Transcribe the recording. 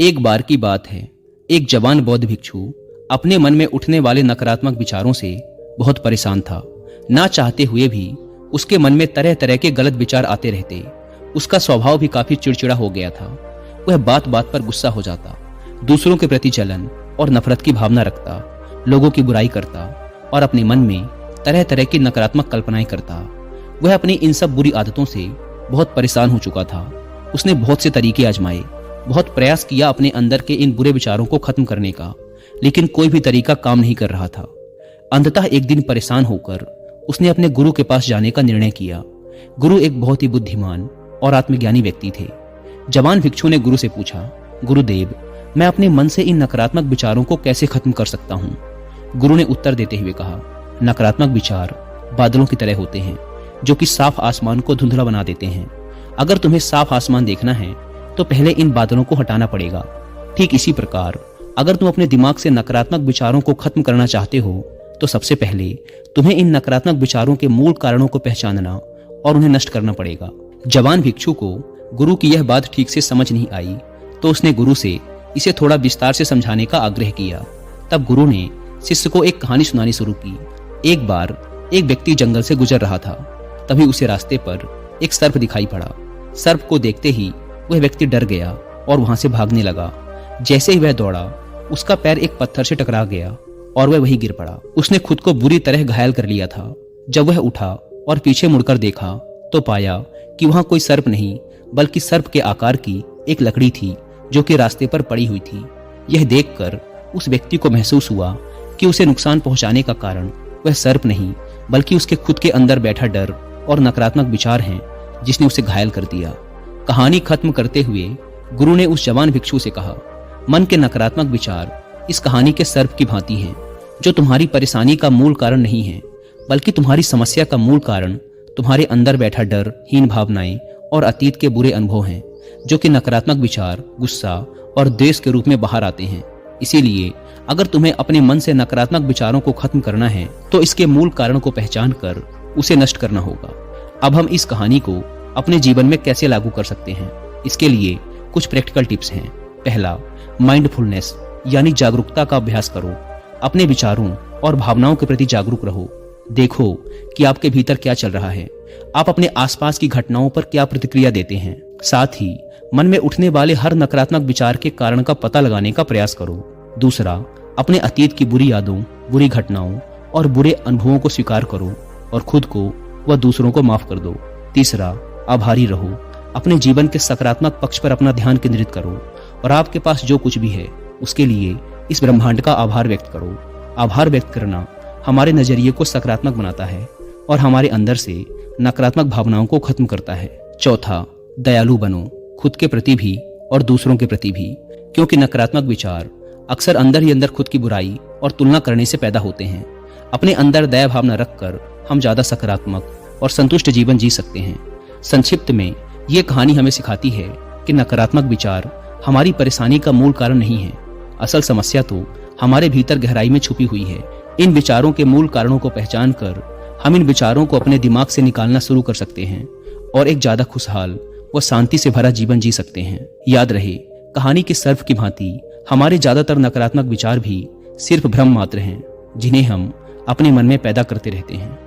एक बार की बात है, एक जवान बौद्ध भिक्षु अपने मन में उठने वाले नकारात्मक विचारों से बहुत परेशान था। ना चाहते हुए भी उसके मन में तरह तरह के गलत विचार आते रहते। उसका स्वभाव भी काफी चिड़चिड़ा हो गया था। वह बात बात पर गुस्सा हो जाता, दूसरों के प्रति जलन और नफरत की भावना रखता, लोगों की बुराई करता और अपने मन में तरह तरह की नकारात्मक कल्पनाएं करता। वह अपनी इन सब बुरी आदतों से बहुत परेशान हो चुका था। उसने बहुत से तरीके आजमाए, बहुत प्रयास किया अपने अंदर के इन बुरे विचारों को खत्म करने का, लेकिन कोई भी तरीका काम नहीं कर रहा था। अंततः एक दिन परेशान होकर उसने अपने गुरु के पास जाने का निर्णय किया। गुरु एक बहुत ही बुद्धिमान और आत्मज्ञानी व्यक्ति थे। जवान भिक्षु ने गुरु से पूछा, गुरुदेव, मैं अपने मन से इन नकारात्मक विचारों को कैसे खत्म कर सकता हूँ? गुरु ने उत्तर देते हुए कहा, नकारात्मक विचार बादलों की तरह होते हैं जो कि साफ आसमान को धुंधला बना देते हैं। अगर तुम्हें साफ आसमान देखना है तो पहले इन बादलों को हटाना पड़ेगा। ठीक इसी प्रकार अगर तुम अपने दिमाग से नकारात्मक विचारों को खत्म करना चाहते हो तो सबसे पहले तुम्हें इन नकारात्मक विचारों के मूल कारणों को पहचानना और उन्हें नष्ट करना पड़ेगा। जवान भिक्षु को गुरु की यह बात ठीक से समझ नहीं आई तो उसने गुरु से इसे थोड़ा विस्तार से समझाने का आग्रह किया। तब गुरु ने शिष्य को एक कहानी सुनानी शुरू की। एक बार एक व्यक्ति जंगल से गुजर रहा था। तभी उसे रास्ते पर एक सर्प दिखाई पड़ा। सर्प को देखते ही वह व्यक्ति डर गया और वहां से भागने लगा। जैसे ही वह दौड़ा, उसका पैर एक पत्थर से टकरा गया और वह वहीं गिर पड़ा। उसने खुद को बुरी तरह घायल कर लिया था। जब वह उठा और पीछे मुड़कर देखा तो पाया कि वहां कोई सर्प नहीं बल्कि सर्प के आकार की एक लकड़ी थी जो कि रास्ते पर पड़ी हुई थी। यह देखकर उस व्यक्ति को महसूस हुआ कि उसे नुकसान पहुंचाने का कारण वह सर्प नहीं बल्कि उसके खुद के अंदर बैठा डर और नकारात्मक विचार हैं जिसने उसे घायल कर दिया। कहानी खत्म करते हुए गुरु ने उस जवान भिक्षु से कहा, मन के नकारात्मक विचार इस कहानी के सर्प की भांति हैं जो तुम्हारी परेशानी का मूल कारण नहीं है बल्कि तुम्हारी समस्या का मूल कारण तुम्हारे अंदर बैठा डर, हीन भावनाएं और अतीत के बुरे अनुभव हैं जो कि नकारात्मक विचार, गुस्सा और द्वेष के रूप में बाहर आते हैं। इसीलिए अगर तुम्हें अपने मन से नकारात्मक विचारों को खत्म करना है तो इसके मूल कारण को पहचान कर उसे नष्ट करना होगा। अब हम इस कहानी को अपने जीवन में कैसे लागू कर सकते हैं, इसके लिए कुछ प्रैक्टिकल टिप्स हैं। पहला, माइंडफुलनेस यानी जागरूकता का अभ्यास करो। अपने विचारों और भावनाओं के प्रति जागरूक रहो। देखो कि आपके भीतर क्या चल रहा है, आप अपने आसपास की घटनाओं पर क्या प्रतिक्रिया देते हैं। साथ ही मन में उठने वाले हर नकारात्मक विचार के कारण का पता लगाने का प्रयास करो। दूसरा, अपने अतीत की बुरी यादों, बुरी घटनाओं और बुरे अनुभवों को स्वीकार करो और खुद को व दूसरों को माफ कर दो। तीसरा, आभारी रहो। अपने जीवन के सकारात्मक पक्ष पर अपना ध्यान केंद्रित करो और आपके पास जो कुछ भी है उसके लिए इस ब्रह्मांड का आभार व्यक्त करो। आभार व्यक्त करना हमारे नजरिए को सकारात्मक बनाता है और हमारे अंदर से नकारात्मक भावनाओं को खत्म करता है। चौथा, दयालु बनो, खुद के प्रति भी और दूसरों के प्रति भी, क्योंकि नकारात्मक विचार अक्सर अंदर ही अंदर खुद की बुराई और तुलना करने से पैदा होते हैं। अपने अंदर दया भावना रखकर हम ज्यादा सकारात्मक और संतुष्ट जीवन जी सकते हैं। संक्षिप्त में ये कहानी हमें सिखाती है कि नकारात्मक विचार हमारी परेशानी का मूल कारण नहीं है। असल समस्या तो हमारे भीतर गहराई में छुपी हुई है। इन विचारों के मूल कारणों को पहचान कर हम इन विचारों को अपने दिमाग से निकालना शुरू कर सकते हैं और एक ज्यादा खुशहाल व शांति से भरा जीवन जी सकते हैं। याद रहे, कहानी के सर्प की भांति हमारे ज्यादातर नकारात्मक विचार भी सिर्फ भ्रम मात्र हैं जिन्हें हम अपने मन में पैदा करते रहते हैं।